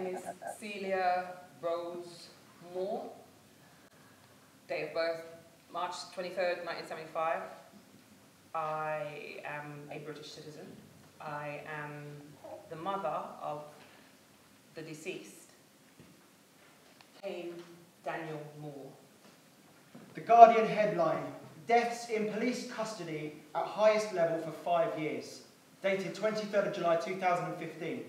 name is CELIA Rose Moore. Date of birth, March 23rd, 1975. I am a British citizen. I am the mother of the deceased, KANE Daniel Moore. The Guardian headline, deaths in police custody at highest level for 5 years, dated 23rd of July 2015.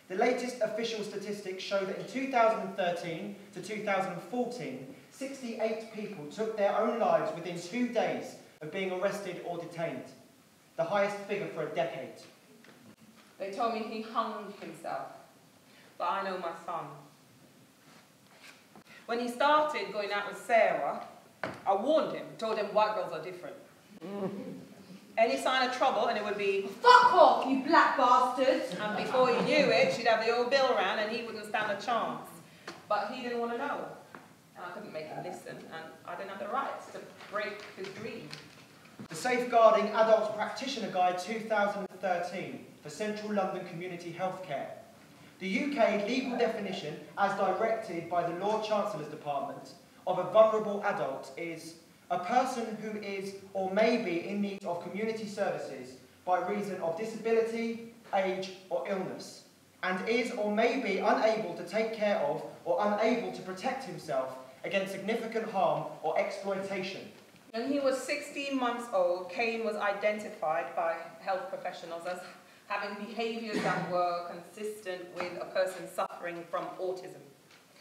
The latest official statistics show that in 2013 to 2014, 68 people took their own lives within 2 days of being arrested or detained, the highest figure for a decade. They told me he hung himself, but I know my son. When he started going out with Sarah, I warned him, told him white girls are different. Any sign of trouble and it would be, fuck off, you black bastards! And before he knew it, she'd have the old bill around and he wouldn't stand a chance. But he didn't want to know. And I couldn't make him listen, and I didn't have the right to break his dream. The Safeguarding Adult Practitioner Guide 2013 for Central London Community Healthcare. The UK legal definition, as directed by the Lord Chancellor's Department, of a vulnerable adult is a person who is or may be in need of community services by reason of disability, age or illness, and is or may be unable to take care of or unable to protect himself against significant harm or exploitation. When he was 16 months old, KANE was identified by health professionals as having behaviours that were consistent with a person suffering from autism.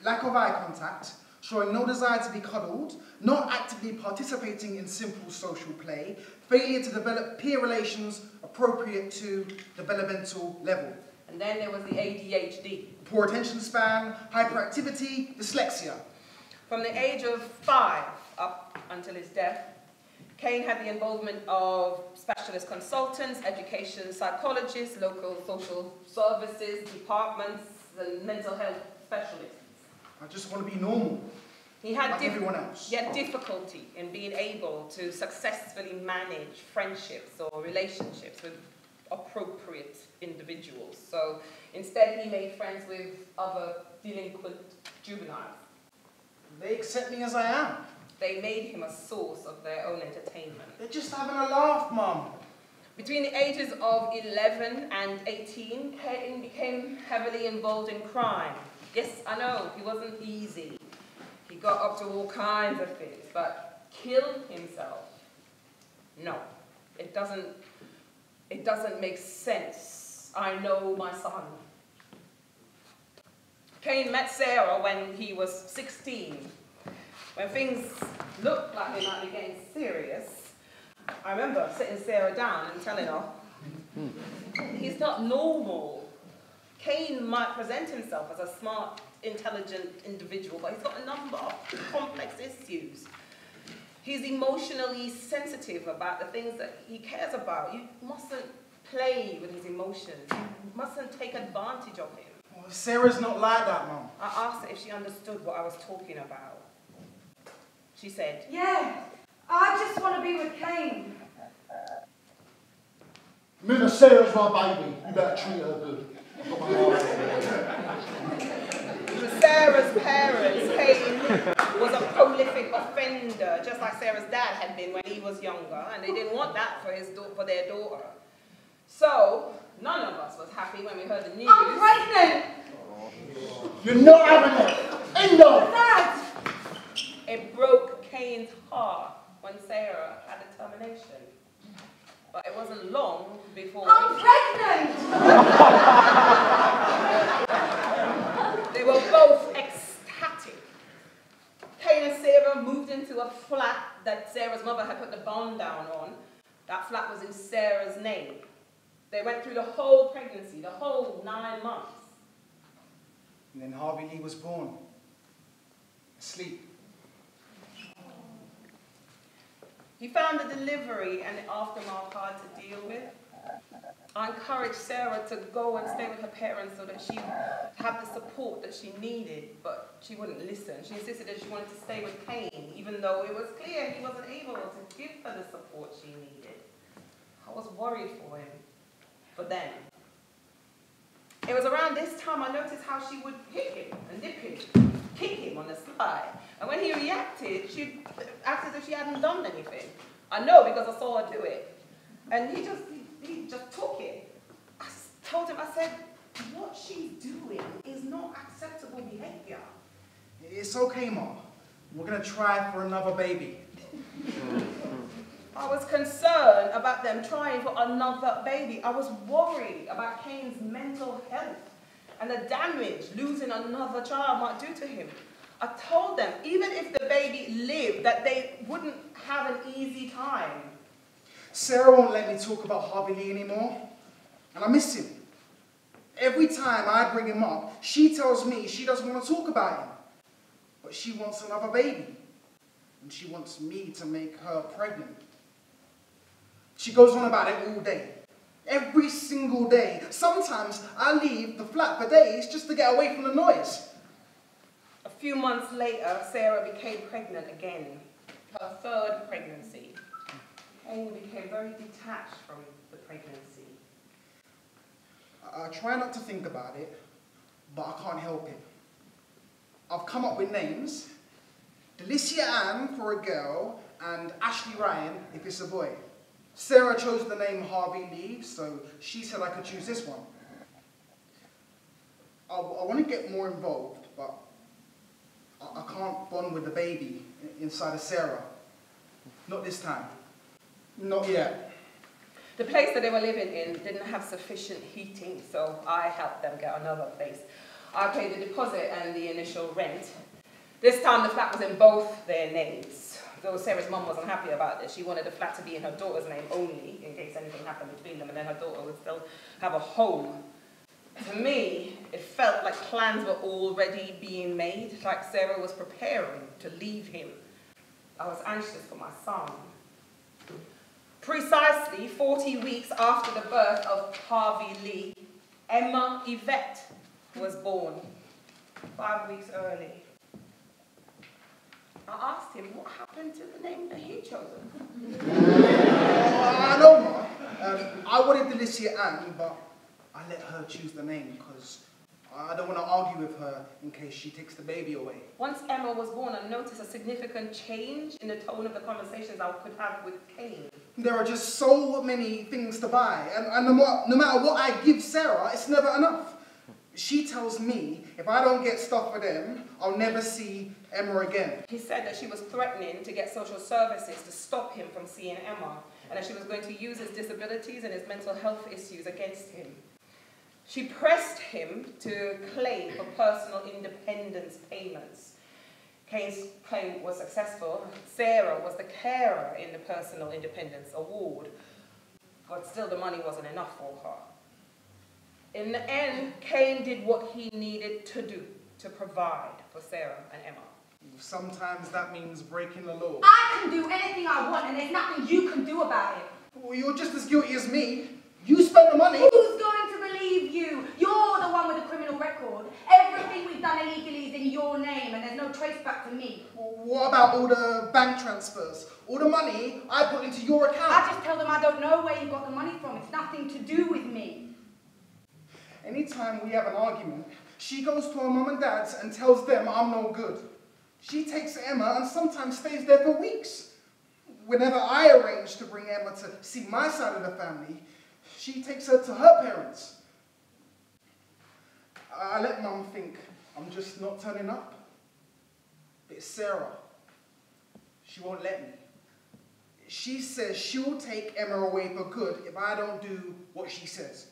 Lack of eye contact, showing no desire to be cuddled, not actively participating in simple social play, failure to develop peer relations appropriate to developmental level. And then there was the ADHD. Poor attention span, hyperactivity, dyslexia. From the age of 5 up until his death, KANE had the involvement of specialist consultants, education psychologists, local social services, departments, and mental health specialists. I just want to be normal, He had like everyone else. He had difficulty in being able to successfully manage friendships or relationships with appropriate individuals. So instead he made friends with other delinquent juveniles. They accept me as I am. They made him a source of their own entertainment. They're just having a laugh, Mum. Between the ages of 11 and 18, KANE became heavily involved in crime. Yes, I know, he wasn't easy. He got up to all kinds of things, but kill himself? No, it doesn't make sense. I know my son. KANE met Sarah when he was 16. When things looked like they might be getting serious, I remember sitting Sarah down and telling her, he's not normal. KANE might present himself as a smart, intelligent individual, but he's got a number of complex issues. He's emotionally sensitive about the things that he cares about. You mustn't play with his emotions. You mustn't take advantage of him. Well, Sarah's not like that, Mum. I asked her if she understood what I was talking about. She said, yeah, I just want to be with KANE. Mina, Sarah's my baby. You better treat her good. To Sarah's parents, KANE was a prolific offender, just like Sarah's dad had been when he was younger, and they didn't want that for their daughter. So, none of us was happy when we heard the news. I'm pregnant! You're not having it! End of! Dad! It broke KANE's heart when Sarah had a termination. But it wasn't long before... I'm pregnant! They were both ecstatic. KANE and Sarah moved into a flat that Sarah's mother had put the bond down on. That flat was in Sarah's name. They went through the whole pregnancy, the whole 9 months. And then Harvey Lee was born. Asleep. He found the delivery and the aftermath hard to deal with. I encouraged Sarah to go and stay with her parents so that she would have the support that she needed, but she wouldn't listen. She insisted that she wanted to stay with KANE, even though it was clear he wasn't able to give her the support she needed. I was worried for him, for them. It was around this time I noticed how she would hit him and nip him, kick him on the sly. And when he reacted, she acted as if she hadn't done anything. I know because I saw her do it. And he just took it. I told him, I said, what she's doing is not acceptable behavior. It's okay, Ma. We're going to try for another baby. I was concerned about them trying for another baby. I was worried about Kane's mental health and the damage losing another child might do to him. I told them, even if the baby lived, that they wouldn't have an easy time. Sarah won't let me talk about Harvey Lee anymore, and I miss him. Every time I bring him up, she tells me she doesn't want to talk about him, but she wants another baby, and she wants me to make her pregnant. She goes on about it all day, every single day. Sometimes I leave the flat for days just to get away from the noise. A few months later, Sarah became pregnant again, her third pregnancy. Kane became very detached from the pregnancy. I try not to think about it, but I can't help it. I've come up with names. Delicia Ann for a girl, and Ashley Ryan if it's a boy. Sarah chose the name Harvey Lee, so she said I could choose this one. I want to get more involved, but I can't bond with the baby inside of Sarah. Not this time. Not yet. The place that they were living in didn't have sufficient heating, so I helped them get another place. I paid the deposit and the initial rent. This time the flat was in both their names. Though Sarah's mum wasn't happy about this, she wanted the flat to be in her daughter's name only, in case anything happened between them, and then her daughter would still have a home. To me, it felt like plans were already being made, like Sarah was preparing to leave him. I was anxious for my son. Precisely 40 weeks after the birth of Harvey Lee, Emma Yvette was born, 5 weeks early. I asked him what happened to the name that he'd chosen. I know, Ma. I wanted Delicia Ann, but I let her choose the name because I don't want to argue with her in case she takes the baby away. Once Emma was born, I noticed a significant change in the tone of the conversations I could have with Kane. There are just so many things to buy, and no matter what I give Sarah, it's never enough. She tells me if I don't get stuff for them, I'll never see Emma again. He said that she was threatening to get social services to stop him from seeing Emma, and that she was going to use his disabilities and his mental health issues against him. She pressed him to claim for personal independence payments. Kane's claim was successful. Sarah was the carer in the Personal Independence Award, but still the money wasn't enough for her. In the end, Kane did what he needed to do to provide for Sarah and Emma. Sometimes that means breaking the law. I can do anything I want and there's nothing you can do about it. Well, you're just as guilty as me. You spent the money. Who's going to believe you? You're the one with a criminal record. Everything we've done illegally is in your name and there's no trace back to me. What about all the bank transfers? All the money I put into your account? I just tell them I don't know where you got the money from. It's nothing to do with me. Anytime we have an argument, she goes to her mum and dad's and tells them I'm no good. She takes Emma and sometimes stays there for weeks. Whenever I arrange to bring Emma to see my side of the family, she takes her to her parents. I let Mum think I'm just not turning up. But it's Sarah. She won't let me. She says she'll take Emma away for good if I don't do what she says.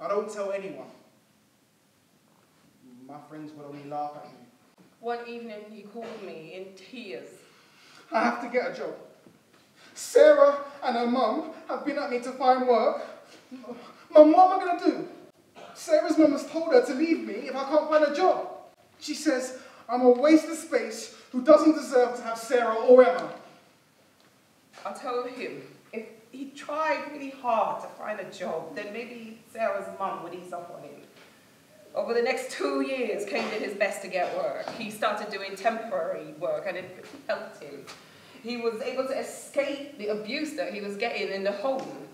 I don't tell anyone. My friends would only laugh at me. One evening, he called me in tears. I have to get a job. Sarah and her mum have been at me to find work. Mum, what am I going to do? Sarah's mum has told her to leave me if I can't find a job. She says I'm a waste of space who doesn't deserve to have Sarah or Emma. I told him if he tried really hard to find a job, then maybe Sarah's mum would ease up on him. Over the next 2 years, Kane did his best to get work. He started doing temporary work and it helped him. He was able to escape the abuse that he was getting in the home.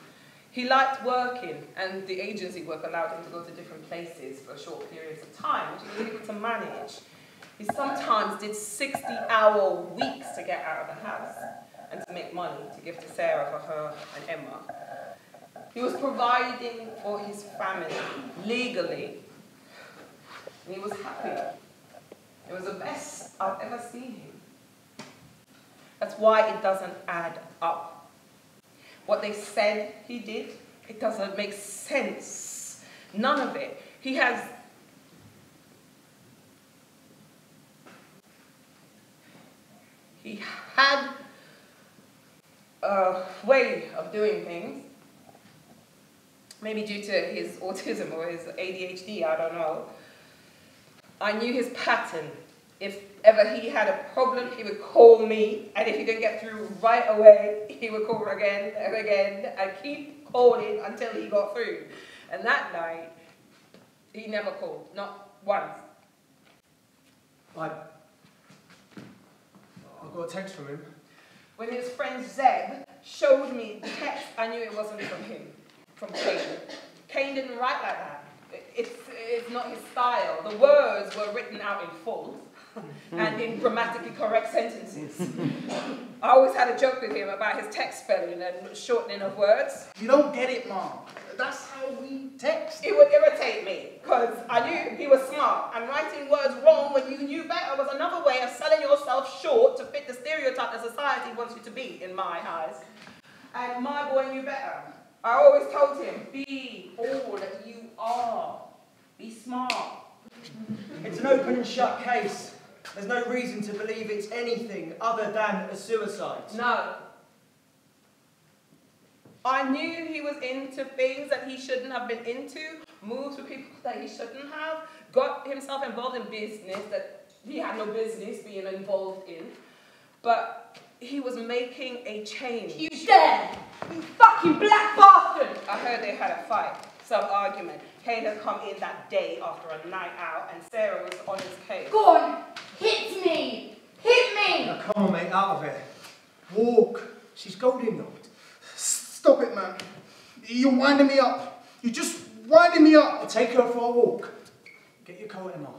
He liked working, and the agency work allowed him to go to different places for short periods of time, which he was able to manage. He sometimes did 60-hour weeks to get out of the house and to make money to give to Sarah for her and Emma. He was providing for his family legally, and he was happy. It was the best I've ever seen him. That's why it doesn't add up. What they said he did, it doesn't make sense. None of it. He had a way of doing things, maybe due to his autism or his ADHD, I don't know. I knew his pattern. If ever he had a problem, he would call me, and if he didn't get through right away, he would call again and again, and keep calling until he got through. And that night, he never called, not once. I got a text from him. When his friend Zeb showed me the text, I knew it wasn't from him, from Kane. Kane didn't write like that. It's not his style. The words were written out in full and in grammatically correct sentences. I always had a joke with him about his text spelling and shortening of words. You don't get it, Mom. That's how we text. It would irritate me because I knew he was smart, and writing words wrong when you knew better was another way of selling yourself short to fit the stereotype that society wants you to be, in my eyes. And my boy knew better. I always told him, be all that you are. Be smart. It's an open and shut case. There's no reason to believe it's anything other than a suicide. No. I knew he was into things that he shouldn't have been into, moves with people that he shouldn't have, got himself involved in business that he had no business being involved in, but he was making a change. You dare! You fucking black bastard! I heard they had a fight, some argument. Kane had come in that day after a night out, and Sarah was on his case. Go on! Hit me! Hit me! Now come on, mate, out of it. Walk. She's golden, Lloyd. Stop it, man. You're winding me up. You're just winding me up. I'll take her for a walk. Get your coat, Emma.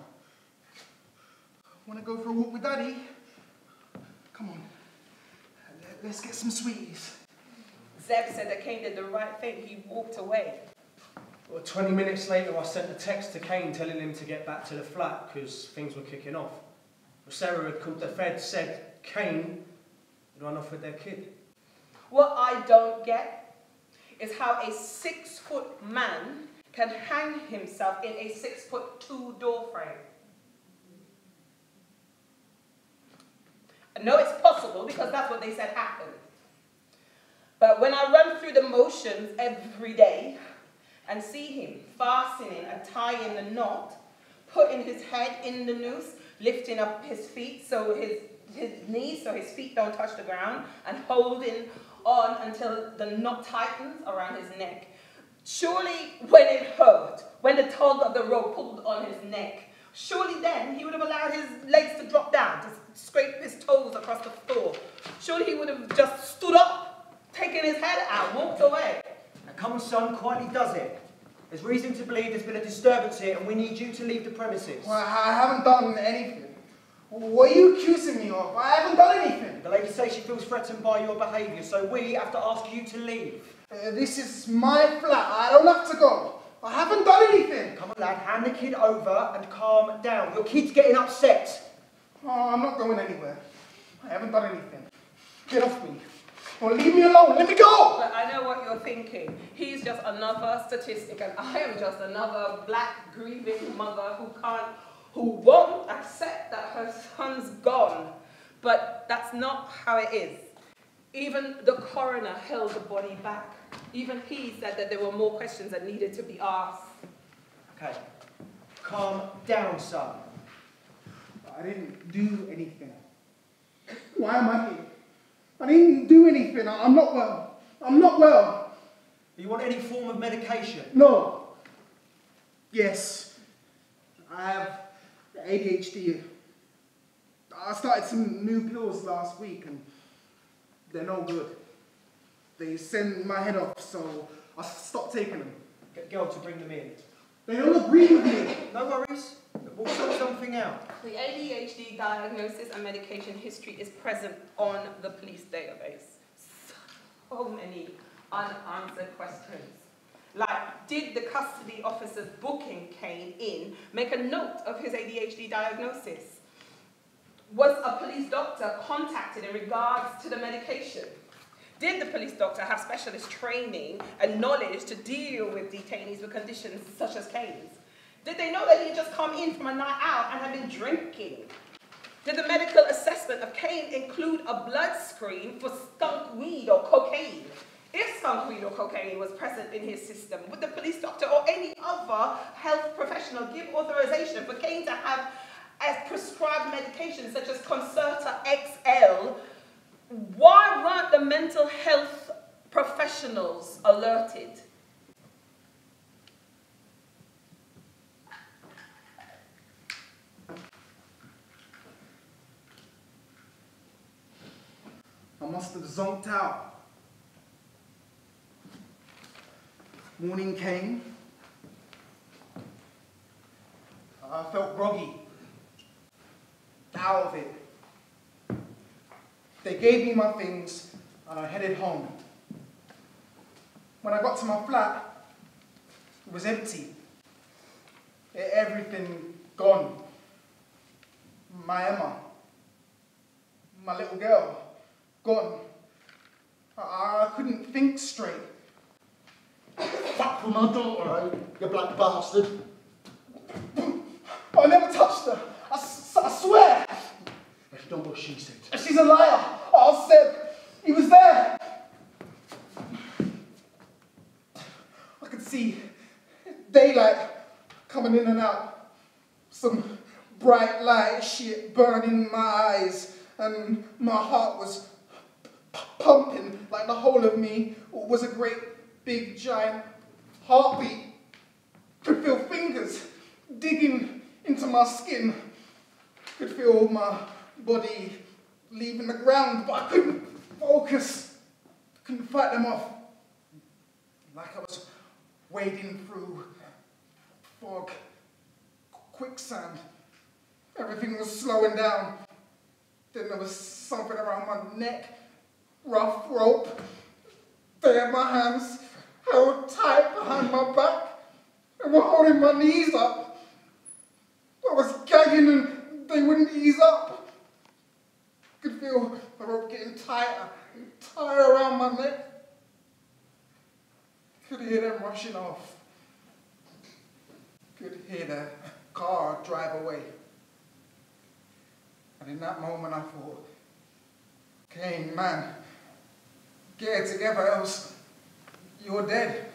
Want to go for a walk with Daddy? Come on. Let's get some sweeties. Zeb said that Kane did the right thing. He walked away. Well, 20 minutes later, I sent a text to Kane telling him to get back to the flat because things were kicking off. Well, Sarah had called the feds, said Kane had run off with their kid. What I don't get is how a 6-foot man can hang himself in a 6'2" door frame. I know it's possible because that's what they said happened. But when I run through the motions every day and see him fastening and tying the knot, putting his head in the noose, lifting up his feet so his knees so his feet don't touch the ground, and holding on until the knot tightens around his neck. Surely when it hurt, when the tug of the rope pulled on his neck, surely then he would have allowed his legs to drop down, to scrape his toes across the floor. Surely he would have just stood up, taken his head out, walked away. Now come on, son, quietly does it. There's reason to believe there's been a disturbance here and we need you to leave the premises. Well, I haven't done anything. What are you accusing me of? I haven't done anything. The lady says she feels threatened by your behaviour, so we have to ask you to leave. This is my flat. I don't have to go. I haven't done anything. Come on, lad, hand the kid over and calm down. Your kid's getting upset. Oh, I'm not going anywhere. I haven't done anything. Get off me. Or leave me alone. Let me go. But I know what you're thinking. He's just another statistic, and I am just another black grieving mother who won't accept that her son's gone. But that's not how it is. Even the coroner held the body back. Even he said that there were more questions that needed to be asked. Okay, calm down, son. I didn't do anything. Why am I here? I didn't do anything. I'm not well. I'm not well. Do you want any form of medication? No. Yes. I have ADHD. I started some new pills last week and they're no good. They send my head off, so I stopped taking them. Get girl to bring them in. They don't agree with me. No worries. We'll sort something out. The ADHD diagnosis and medication history is present on the police database. So many unanswered questions. Like, did the custody officers booking KANE in make a note of his ADHD diagnosis? Was a police doctor contacted in regards to the medication? Did the police doctor have specialist training and knowledge to deal with detainees with conditions such as KANE's? Did they know that he had just come in from a night out and had been drinking? Did the medical assessment of KANE include a blood screen for skunk weed or cocaine? If skunk weed or cocaine was present in his system, would the police doctor or any other health professional give authorization for KANE to have as prescribed medications such as Concerta XL? Why weren't the mental health professionals alerted? I must have zonked out. Morning came. I felt groggy. Out of it. They gave me my things and I headed home. When I got to my flat, it was empty. Everything gone. My Emma, my little girl, gone. I couldn't think straight. Fuck for my daughter, eh? You black bastard. I never touched her. I swear. That's not what she said. She's a liar. I said he was there. I could see daylight coming in and out. Some bright light shit burning my eyes, and my heart was pumping like the whole of me was a great big giant heartbeat. Could feel fingers digging into my skin. Could feel my body leaving the ground, but I couldn't focus. Couldn't fight them off. Like I was wading through fog, quicksand. Everything was slowing down. Then there was something around my neck, rough rope. They had my hands held tight behind my back and were holding my knees up. I was gagging and they wouldn't ease up. Could feel the rope getting tighter and tighter around my neck. Could hear them rushing off. Could hear the car drive away. And in that moment I thought, KANE, man, get it together else you're dead.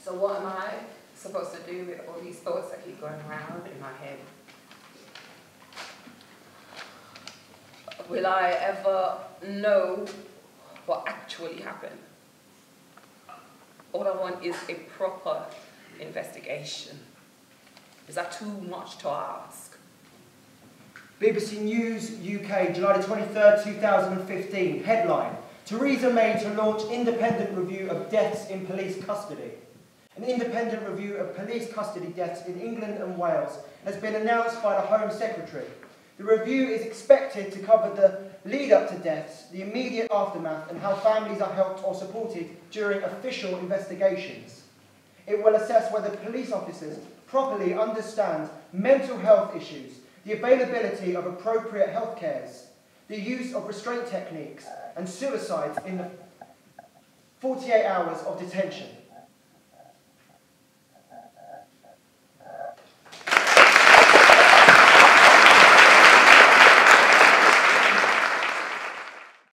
So what am I supposed to do with all these thoughts that keep going around in my head? Will I ever know what actually happened? All I want is a proper investigation. Is that too much to ask? BBC News UK, July 23rd, 2015. Headline: Theresa May to launch independent review of deaths in police custody. An independent review of police custody deaths in England and Wales has been announced by the Home Secretary. The review is expected to cover the lead-up to deaths, the immediate aftermath, and how families are helped or supported during official investigations. It will assess whether police officers properly understand mental health issues, the availability of appropriate health cares, the use of restraint techniques, and suicides in the 48 hours of detention.